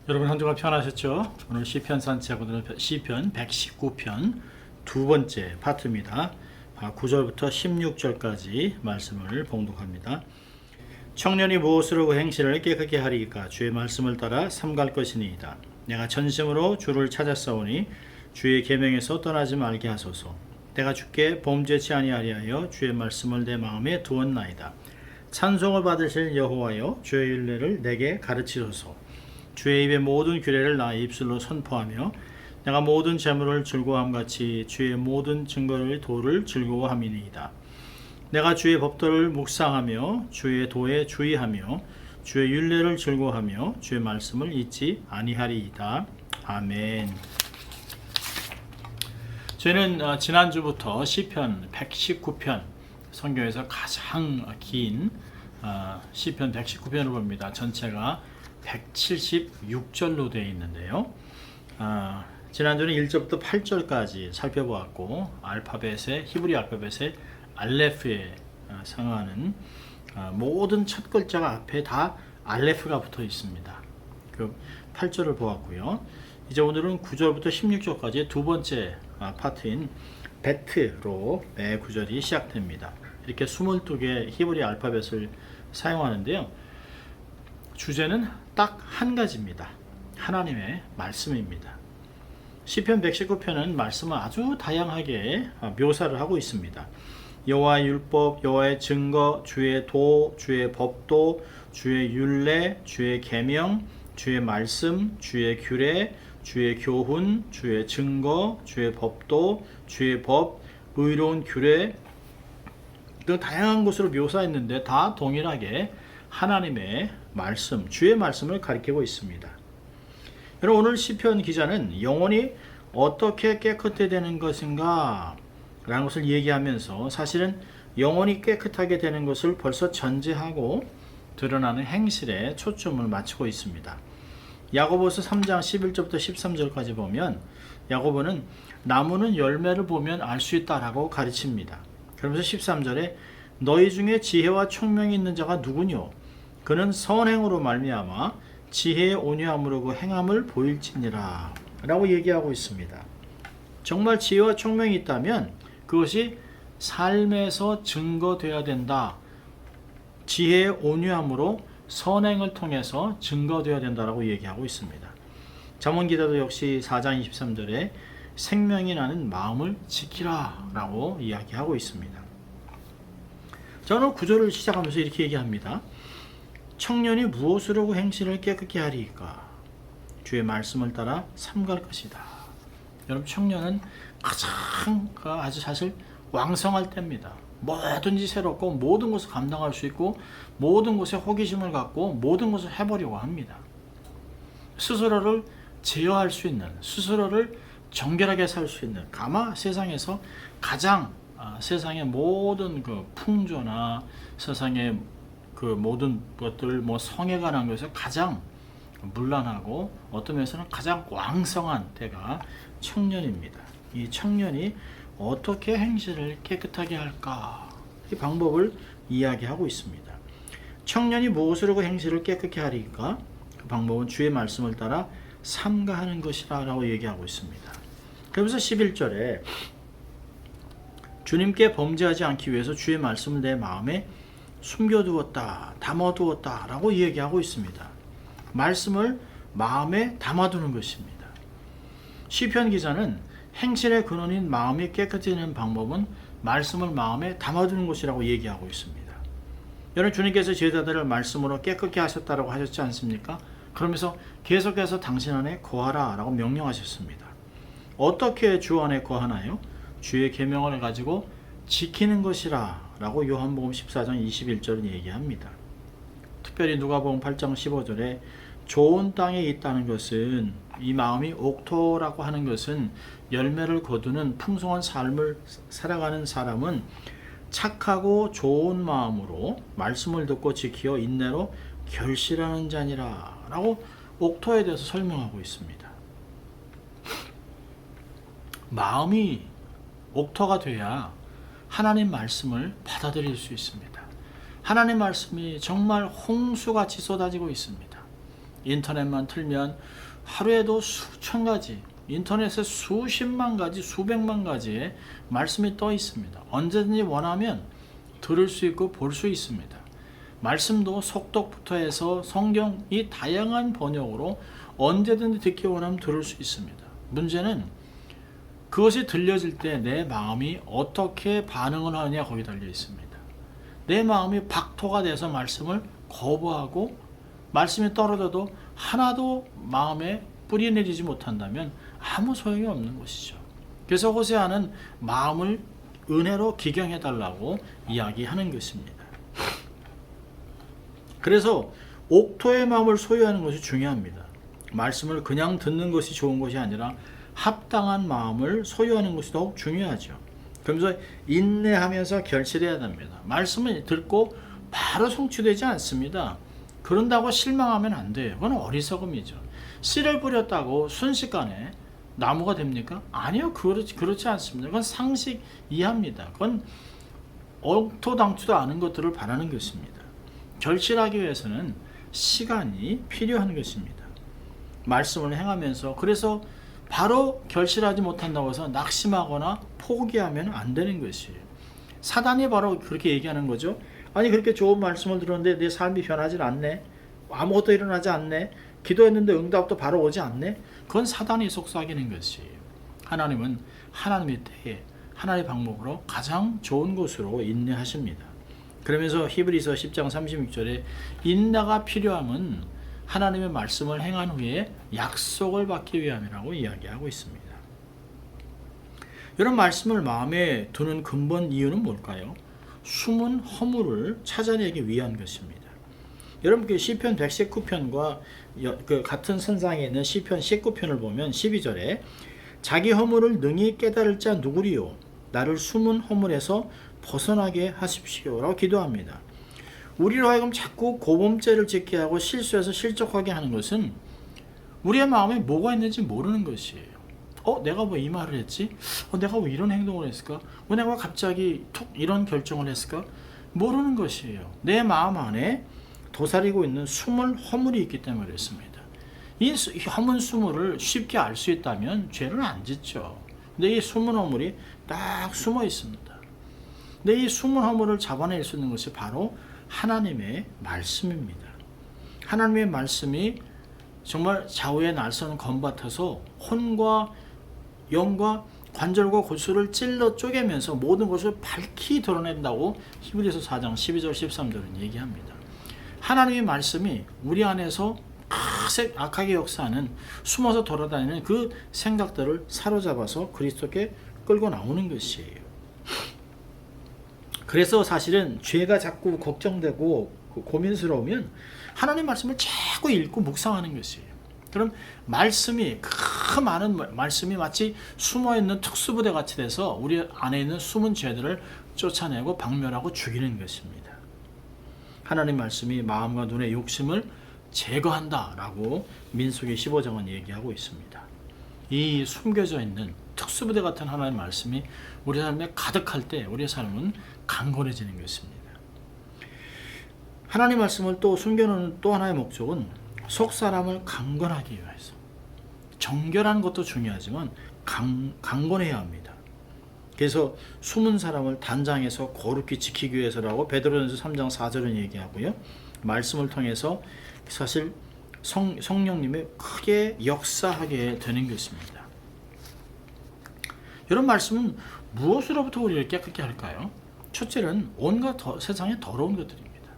여러분 한 주간 편하셨죠? 오늘 시편 산책, 오늘은 시편 119편 두 번째 파트입니다. 9절부터 16절까지 말씀을 봉독합니다. 청년이 무엇으로 그 행실을 깨끗게 하리이까? 주의 말씀을 따라 삼갈 것이니이다. 내가 전심으로 주를 찾았사오니 주의 계명에서 떠나지 말게 하소서. 내가 주께 범죄치 아니하리하여 주의 말씀을 내 마음에 두었나이다. 찬송을 받으실 여호와여, 주의 율례를 내게 가르치소서. 주의 입의 모든 규례를 나의 입술로 선포하며 내가 모든 재물을 즐거워함같이 주의 모든 증거를 도를 즐거워함이니이다. 내가 주의 법도를 묵상하며 주의 도에 주의하며 주의 율례를 즐거워하며 주의 말씀을 잊지 아니하리이다. 아멘. 저희는 지난주부터 시편 119편, 성경에서 가장 긴 시편 119편을 봅니다. 전체가 176절로 되어 있는데요. 지난주는 1절부터 8절까지 살펴보았고, 히브리 알파벳의 알레프에 상하는 모든 첫 글자가 앞에 다 알레프가 붙어 있습니다. 그 8절을 보았고요. 이제 오늘은 9절부터 16절까지 두 번째 파트인 베트로 매 구절이 시작됩니다. 이렇게 22개의 히브리 알파벳을 사용하는데요. 주제는 딱 한 가지입니다. 하나님의 말씀입니다. 시편 119편은 말씀을 아주 다양하게 묘사를 하고 있습니다. 여호와의 율법, 여호와의 증거, 주의 도, 주의 법도, 주의 율례, 주의 계명, 주의 말씀, 주의 규례, 주의 교훈, 주의 증거, 주의 법도, 주의 법, 의로운 규례 등 다양한 것으로 묘사했는데 다 동일하게 하나님의 말씀, 주의 말씀을 가리키고 있습니다. 여러분, 오늘 시편 기자는 영혼이 어떻게 깨끗해야 되는 것인가 라는 것을 얘기하면서 사실은 영혼이 깨끗하게 되는 것을 벌써 전제하고 드러나는 행실에 초점을 맞추고 있습니다. 야고보서 3장 11절부터 13절까지 보면 야고보는 나무는 열매를 보면 알 수 있다라고 가르칩니다. 그러면서 13절에 너희 중에 지혜와 총명이 있는 자가 누구뇨? 그는 선행으로 말미암아 지혜의 온유함으로 그 행함을 보일지니라 라고 얘기하고 있습니다. 정말 지혜와 총명이 있다면 그것이 삶에서 증거되어야 된다. 지혜의 온유함으로 선행을 통해서 증거되어야 된다라고 얘기하고 있습니다. 잠언기자도 역시 4장 23절에 생명이 나는 마음을 지키라 라고 이야기하고 있습니다. 저는 구절을 시작하면서 이렇게 얘기합니다. 청년이 무엇으로 그 행실을 깨끗게 하리이까? 주의 말씀을 따라 삼갈 것이다. 여러분, 청년은 가장 아주 사실 왕성할 때입니다. 뭐든지 새롭고 모든 것을 감당할 수 있고 모든 것에 호기심을 갖고 모든 것을 해보려고 합니다. 스스로를 제어할 수 있는, 스스로를 정결하게 살 수 있는, 아마 세상에서 가장 세상의 모든 그 풍조나 세상의 그 모든 것들, 성에 관한 것에서 가장 문란하고 어떤 면에서는 가장 왕성한 때가 청년입니다. 이 청년이 어떻게 행실을 깨끗하게 할까? 이 방법을 이야기하고 있습니다. 청년이 무엇으로 그 행실을 깨끗게 하리까? 그 방법은 주의 말씀을 따라 삼가하는 것이라 라고 얘기하고 있습니다. 그러면서 11절에 주님께 범죄하지 않기 위해서 주의 말씀을 내 마음에 숨겨두었다, 담아두었다 라고 얘기하고 있습니다. 말씀을 마음에 담아두는 것입니다. 시편 기자는 행실의 근원인 마음이 깨끗해지는 방법은 말씀을 마음에 담아두는 것이라고 얘기하고 있습니다. 여러분, 주님께서 제자들을 말씀으로 깨끗게 하셨다고 하셨지 않습니까? 그러면서 계속해서 당신 안에 거하라 라고 명령하셨습니다. 어떻게 주 안에 거하나요? 주의 계명을 가지고 지키는 것이라 라고 요한복음 14장 21절은 얘기합니다. 특별히 누가복음 8장 15절에 좋은 땅에 있다는 것은, 이 마음이 옥토라고 하는 것은 열매를 거두는 풍성한 삶을 살아가는 사람은 착하고 좋은 마음으로 말씀을 듣고 지키어 인내로 결실하는 자니라 라고 옥토에 대해서 설명하고 있습니다. 마음이 옥토가 돼야 하나님 말씀을 받아들일 수 있습니다. 하나님 말씀이 정말 홍수같이 쏟아지고 있습니다. 인터넷만 틀면 하루에도 수천 가지, 인터넷에 수십만 가지, 수백만 가지의 말씀이 떠 있습니다. 언제든지 원하면 들을 수 있고 볼 수 있습니다. 말씀도 속독부터 해서 성경이 다양한 번역으로 언제든지 듣기 원하면 들을 수 있습니다. 문제는 그것이 들려질 때 내 마음이 어떻게 반응을 하느냐 거기 달려 있습니다. 내 마음이 박토가 돼서 말씀을 거부하고 말씀이 떨어져도 하나도 마음에 뿌리 내리지 못한다면 아무 소용이 없는 것이죠. 그래서 호세아는 마음을 은혜로 기경해 달라고 이야기하는 것입니다. 그래서 옥토의 마음을 소유하는 것이 중요합니다. 말씀을 그냥 듣는 것이 좋은 것이 아니라 합당한 마음을 소유하는 것이 더욱 중요하죠. 그러면서 인내하면서 결실해야 됩니다. 말씀을 듣고 바로 성취되지 않습니다. 그런다고 실망하면 안 돼요. 그건 어리석음이죠. 씨를 뿌렸다고 순식간에 나무가 됩니까? 아니요, 그렇지 않습니다. 그건 상식 이하입니다. 그건 엉토당토도 않은 것들을 바라는 것입니다. 결실하기 위해서는 시간이 필요한 것입니다. 말씀을 행하면서, 그래서 바로 결실하지 못한다고 해서 낙심하거나 포기하면 안 되는 것이에요. 사단이 바로 그렇게 얘기하는 거죠. 아니, 그렇게 좋은 말씀을 들었는데 내 삶이 변하지 않네, 아무것도 일어나지 않네, 기도했는데 응답도 바로 오지 않네. 그건 사단이 속삭이는 것이에요. 하나님은 하나님의 때에 하나님의 방법으로 가장 좋은 것으로 인내하십니다. 그러면서 히브리서 10장 36절에 인내가 필요함은 하나님의 말씀을 행한 후에 약속을 받기 위함이라고 이야기하고 있습니다. 이런 말씀을 마음에 두는 근본 이유는 뭘까요? 숨은 허물을 찾아내기 위한 것입니다. 여러분, 그 시편 119편과 그 같은 선상에 있는 시편 19편을 보면 12절에 자기 허물을 능히 깨달을 자 누구리요? 나를 숨은 허물에서 벗어나게 하십시오 라고 기도합니다. 우리로 하여금 자꾸 고범죄를 짓게 하고 실수해서 실족하게 하는 것은 우리의 마음에 뭐가 있는지 모르는 것이에요. 내가 뭐 이 말을 했지? 내가 왜 이런 행동을 했을까? 내가 갑자기 툭 이런 결정을 했을까? 모르는 것이에요. 내 마음 안에 도사리고 있는 숨은 허물이 있기 때문에 그렇습니다. 이 허문 수물을 쉽게 알 수 있다면 죄를 안 짓죠. 근데 이 숨은 허물이 딱 숨어 있습니다. 근데 이 숨은 허물을 잡아낼 수 있는 것이 바로 하나님의 말씀입니다. 하나님의 말씀이 정말 좌우의 날선 검 같아서 혼과 영과 관절과 골수를 찔러 쪼개면서 모든 것을 밝히 드러낸다고 히브리서 4장 12절 13절은 얘기합니다. 하나님의 말씀이 우리 안에서 악하게 역사하는, 숨어서 돌아다니는 그 생각들을 사로잡아서 그리스도께 끌고 나오는 것이에요. 그래서 사실은 죄가 자꾸 걱정되고 고민스러우면 하나님 말씀을 자꾸 읽고 묵상하는 것이에요. 그럼 말씀이, 그 많은 말씀이 마치 숨어있는 특수부대 같이 돼서 우리 안에 있는 숨은 죄들을 쫓아내고 박멸하고 죽이는 것입니다. 하나님 말씀이 마음과 눈의 욕심을 제거한다라고 민수기 15장은 얘기하고 있습니다. 이 숨겨져 있는 특수부대 같은 하나님 말씀이 우리 삶에 가득할 때 우리의 삶은 강건해지는 것입니다. 하나님 말씀을 또 숨겨놓는 또 하나의 목적은 속 사람을 강건하기 위해서. 정결한 것도 중요하지만 강건해야 합니다. 그래서 숨은 사람을 단장해서 거룩히 지키기 위해서라고 베드로전서 3장 4절은 얘기하고요. 말씀을 통해서 사실 성령님이 크게 역사하게 되는 것입니다. 이런 말씀은 무엇으로부터 우리를 깨끗게 할까요? 첫째는 온갖 세상의 더러운 것들입니다.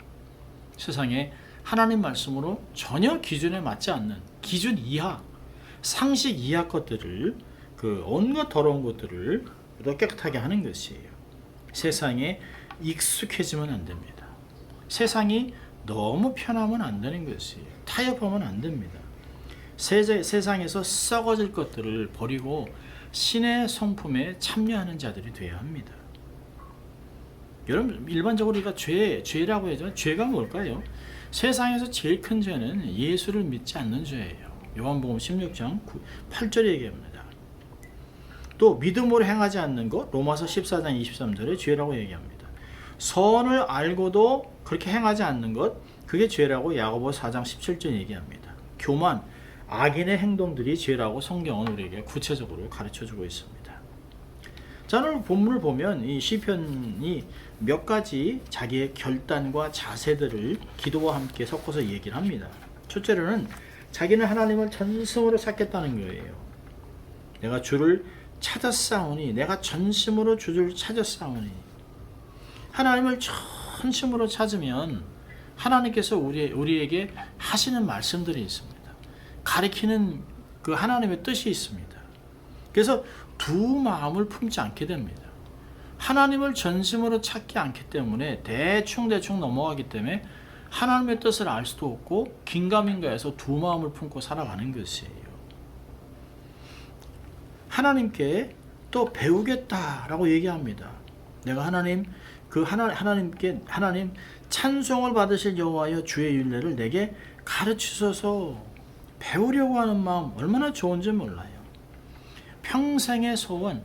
세상에 하나님 말씀으로 전혀 기준에 맞지 않는 기준 이하, 상식 이하 것들을, 그 온갖 더러운 것들을 깨끗하게 하는 것이에요. 세상에 익숙해지면 안 됩니다. 세상이 너무 편하면 안 되는 것이에요. 타협하면 안 됩니다. 세상에서 썩어질 것들을 버리고 신의 성품에 참여하는 자들이 되어야 합니다. 여러분, 일반적으로 우리가 죄라고 하죠. 죄가 뭘까요? 세상에서 제일 큰 죄는 예수를 믿지 않는 죄예요. 요한복음 16장 8절에 얘기합니다. 또 믿음으로 행하지 않는 것, 로마서 14장 23절에 죄라고 얘기합니다. 선을 알고도 그렇게 행하지 않는 것, 그게 죄라고 야고보 4장 17절 얘기합니다. 교만, 악인의 행동들이 죄라고 성경은 우리에게 구체적으로 가르쳐주고 있습니다. 자, 오늘 본문을 보면 이 시편이 몇 가지 자기의 결단과 자세들을 기도와 함께 섞어서 얘기를 합니다. 첫째로는 자기는 하나님을 전심으로 찾겠다는 거예요. 내가 주를 찾았사오니, 내가 전심으로 주를 찾았사오니. 하나님을 전심으로 찾으면 하나님께서 우리에게 하시는 말씀들이 있습니다. 가리키는 그 하나님의 뜻이 있습니다. 그래서 두 마음을 품지 않게 됩니다. 하나님을 전심으로 찾지 않기 때문에 대충 넘어가기 때문에 하나님의 뜻을 알 수도 없고 긴가민가해서 두 마음을 품고 살아가는 것이에요. 하나님께 또 배우겠다라고 얘기합니다. 내가 하나님 찬송을 받으실 여호와여 주의 율례를 내게 가르치소서. 배우려고 하는 마음 얼마나 좋은지 몰라요. 평생의 소원,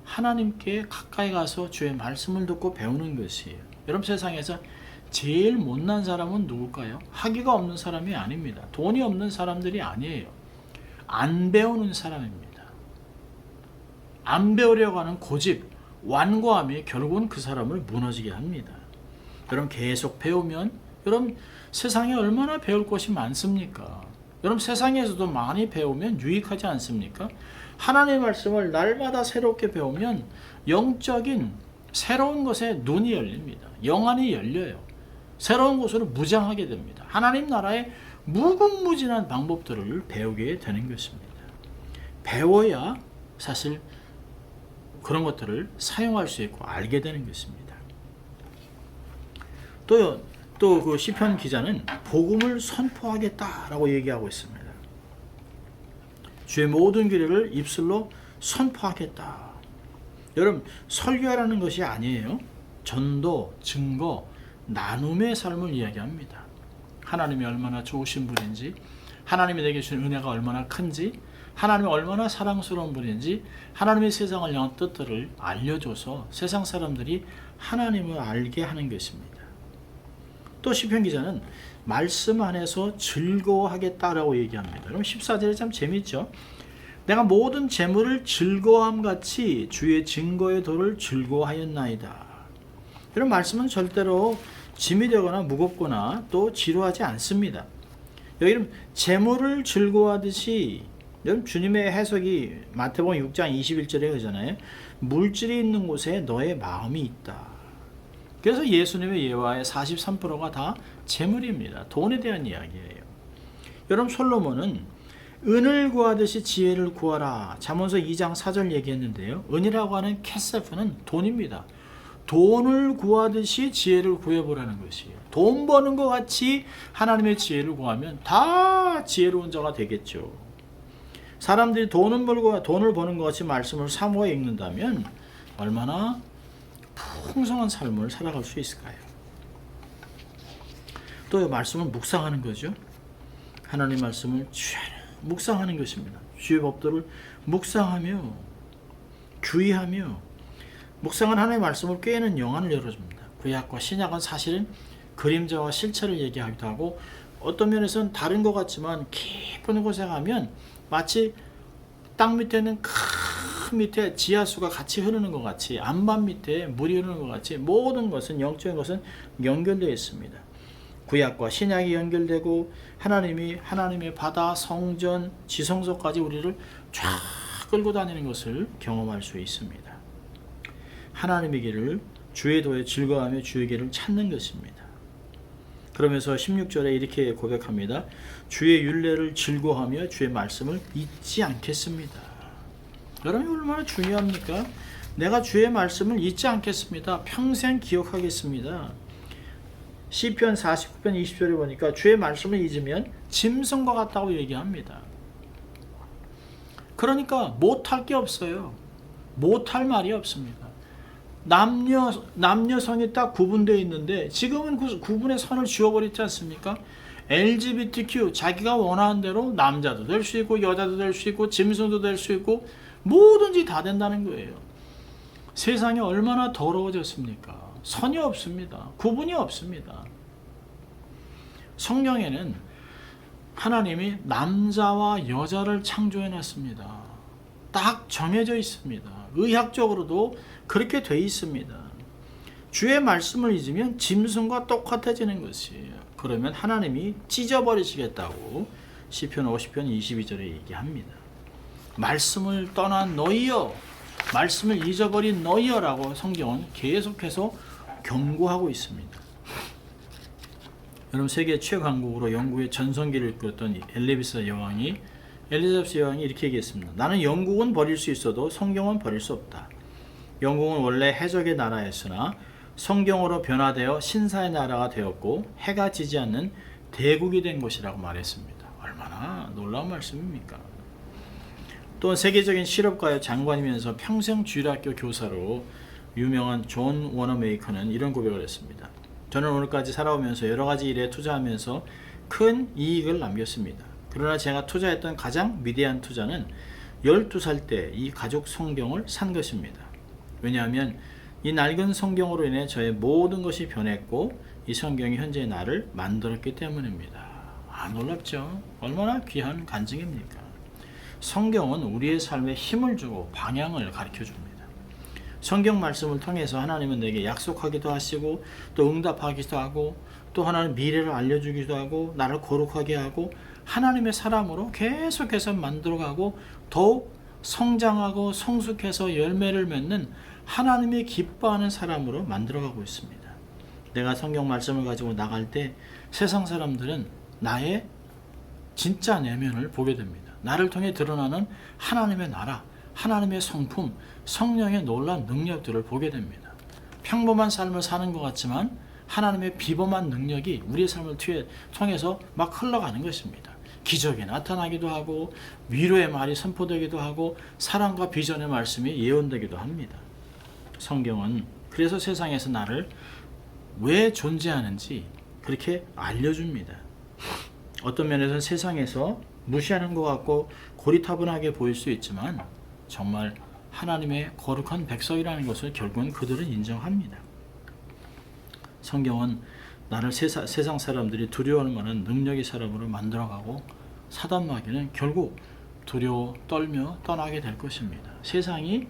하나님께 가까이 가서 주의 말씀을 듣고 배우는 것이에요. 여러분, 세상에서 제일 못난 사람은 누굴까요? 학위가 없는 사람이 아닙니다. 돈이 없는 사람들이 아니에요. 안 배우는 사람입니다. 안 배우려고 하는 고집, 완고함이 결국은 그 사람을 무너지게 합니다. 여러분, 계속 배우면 여러분 세상에 얼마나 배울 것이 많습니까? 여러분, 세상에서도 많이 배우면 유익하지 않습니까? 하나님의 말씀을 날마다 새롭게 배우면 영적인 새로운 것에 눈이 열립니다. 영안이 열려요. 새로운 것으로 무장하게 됩니다. 하나님 나라의 무궁무진한 방법들을 배우게 되는 것입니다. 배워야 사실 그런 것들을 사용할 수 있고 알게 되는 것입니다. 또 그 시편 기자는 복음을 선포하겠다라고 얘기하고 있습니다. 주의 모든 규례를 입술로 선포하겠다. 여러분, 설교하라는 것이 아니에요. 전도, 증거, 나눔의 삶을 이야기합니다. 하나님이 얼마나 좋으신 분인지, 하나님이 내게 주신 은혜가 얼마나 큰지, 하나님이 얼마나 사랑스러운 분인지, 하나님의 세상을 향한 뜻들을 알려줘서 세상 사람들이 하나님을 알게 하는 것입니다. 또 시편 기자는 말씀 안에서 즐거워하겠다라고 얘기합니다. 여러분, 14절에 참 재밌죠? 내가 모든 재물을 즐거워함같이 주의 증거의 도를 즐거워하였나이다. 이런 말씀은 절대로 짐이 되거나 무겁거나 또 지루하지 않습니다. 여기는 재물을 즐거워하듯이, 여러분, 주님의 해석이 마태복음 6장 21절에 그러잖아요. 물질이 있는 곳에 너의 마음이 있다. 그래서 예수님의 예화의 43%가 다 재물입니다. 돈에 대한 이야기예요. 여러분, 솔로몬은 은을 구하듯이 지혜를 구하라. 잠언서 2장 4절 얘기했는데요. 은이라고 하는 캐세프는 돈입니다. 돈을 구하듯이 지혜를 구해보라는 것이에요. 돈 버는 것 같이 하나님의 지혜를 구하면 다 지혜로운 자가 되겠죠. 사람들이 돈을 버는 것 같이 말씀을 사모해 읽는다면 얼마나 풍성한 삶을 살아갈 수 있을까요? 또 말씀을 묵상하는 거죠. 하나님 말씀을 묵상하는 것입니다. 주의 법도를 묵상하며 주의하며, 묵상은 하나님의 말씀을 꿰는 영안을 열어줍니다. 구약과 신약은 사실은 그림자와 실체를 얘기하기도 하고, 어떤 면에서는 다른 것 같지만 깊은 곳에 가면 마치 땅 밑에는 큰 밑에 지하수가 같이 흐르는 것 같이, 안반 밑에 물이 흐르는 것 같이 모든 것은, 영적인 것은 연결되어 있습니다. 구약과 신약이 연결되고 하나님의 바다, 성전, 지성소까지 우리를 쫙 끌고 다니는 것을 경험할 수 있습니다. 하나님의 길을, 주의 도에 즐거워하며 주의 길을 찾는 것입니다. 그러면서 16절에 이렇게 고백합니다. 주의 율례를 즐거워하며 주의 말씀을 잊지 않겠습니다. 여러분, 얼마나 중요합니까? 내가 주의 말씀을 잊지 않겠습니다. 평생 기억하겠습니다. 시편 49편 20절에 보니까 주의 말씀을 잊으면 짐승과 같다고 얘기합니다. 그러니까 못할 게 없어요. 못할 말이 없습니다. 남녀성이 딱 구분되어 있는데 지금은 그 구분의 선을 지워버렸지 않습니까? LGBTQ, 자기가 원하는 대로 남자도 될 수 있고 여자도 될 수 있고 짐승도 될 수 있고 뭐든지 다 된다는 거예요. 세상이 얼마나 더러워졌습니까? 선이 없습니다. 구분이 없습니다. 성경에는 하나님이 남자와 여자를 창조해 놨습니다. 딱 정해져 있습니다. 의학적으로도 그렇게 돼 있습니다. 주의 말씀을 잊으면 짐승과 똑같아지는 것이에요. 그러면 하나님이 찢어버리시겠다고 시편 50편 22절에 얘기합니다. 말씀을 떠난 너희여, 말씀을 잊어버린 너희여라고 성경은 계속해서 경고하고 있습니다. 여러분, 세계 최강국으로 영국의 전성기를 이끌었던 엘리자베스 여왕이 이렇게 얘기했습니다. 나는 영국은 버릴 수 있어도 성경은 버릴 수 없다. 영국은 원래 해적의 나라였으나 성경으로 변화되어 신사의 나라가 되었고 해가 지지 않는 대국이 된 것이라고 말했습니다. 얼마나 놀라운 말씀입니까? 또 세계적인 실업가의 장관이면서 평생 주일학교 교사로 유명한 존 워너메이커는 이런 고백을 했습니다. 저는 오늘까지 살아오면서 여러 가지 일에 투자하면서 큰 이익을 남겼습니다. 그러나 제가 투자했던 가장 위대한 투자는 12살 때 이 가족 성경을 산 것입니다. 왜냐하면 이 낡은 성경으로 인해 저의 모든 것이 변했고 이 성경이 현재의 나를 만들었기 때문입니다. 놀랍죠? 얼마나 귀한 간증입니까? 성경은 우리의 삶에 힘을 주고 방향을 가르쳐 줍니다. 성경 말씀을 통해서 하나님은 내게 약속하기도 하시고 또 응답하기도 하고 또 하나님 미래를 알려주기도 하고 나를 거룩하게 하고 하나님의 사람으로 계속해서 만들어가고 더욱 성장하고 성숙해서 열매를 맺는 하나님이 기뻐하는 사람으로 만들어가고 있습니다. 내가 성경 말씀을 가지고 나갈 때 세상 사람들은 나의 진짜 내면을 보게 됩니다. 나를 통해 드러나는 하나님의 나라, 하나님의 성품, 성령의 놀라운 능력들을 보게 됩니다. 평범한 삶을 사는 것 같지만 하나님의 비범한 능력이 우리의 삶을 통해서 막 흘러가는 것입니다. 기적이 나타나기도 하고 위로의 말이 선포되기도 하고 사랑과 비전의 말씀이 예언되기도 합니다. 성경은 그래서 세상에서 나를 왜 존재하는지 그렇게 알려줍니다. 어떤 면에서는 세상에서 무시하는 것 같고 고리타분하게 보일 수 있지만 정말 하나님의 거룩한 백성이라는 것을 결국은 그들은 인정합니다. 성경은 나를 세상 사람들이 두려워할 만한 능력의 사람으로 만들어가고 사단 마귀는 결국 두려워 떨며 떠나게 될 것입니다. 세상이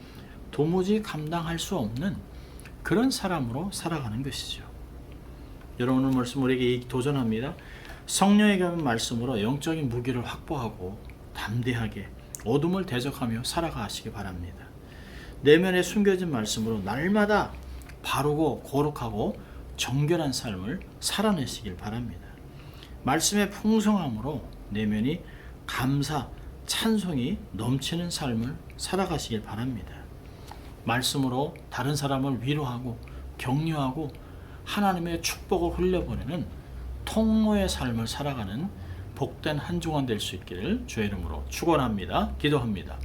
도무지 감당할 수 없는 그런 사람으로 살아가는 것이죠. 여러분, 오늘 말씀 우리에게 도전합니다. 성령의 말씀으로 영적인 무기를 확보하고 담대하게 어둠을 대적하며 살아가시기 바랍니다. 내면에 숨겨진 말씀으로 날마다 바르고 거룩하고 정결한 삶을 살아내시길 바랍니다. 말씀의 풍성함으로 내면이 감사, 찬송이 넘치는 삶을 살아가시길 바랍니다. 말씀으로 다른 사람을 위로하고 격려하고 하나님의 축복을 흘려보내는 통로의 삶을 살아가는 복된 한 주간 될 수 있기를 주의 이름으로 축원합니다. 기도합니다.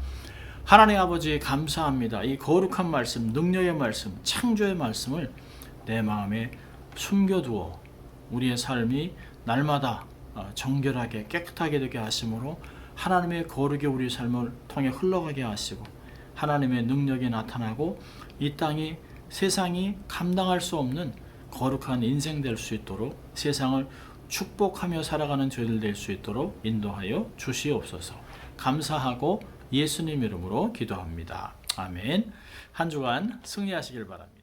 하나님 아버지, 감사합니다. 이 거룩한 말씀, 능력의 말씀, 창조의 말씀을 내 마음에 숨겨두어 우리의 삶이 날마다 정결하게 깨끗하게 되게 하심으로 하나님의 거룩이 우리 삶을 통해 흘러가게 하시고 하나님의 능력이 나타나고 이 땅이 세상이 감당할 수 없는 거룩한 인생 될 수 있도록 세상을 축복하며 살아가는 저희들 될 수 있도록 인도하여 주시옵소서. 감사하고 예수님 이름으로 기도합니다. 아멘. 한 주간 승리하시길 바랍니다.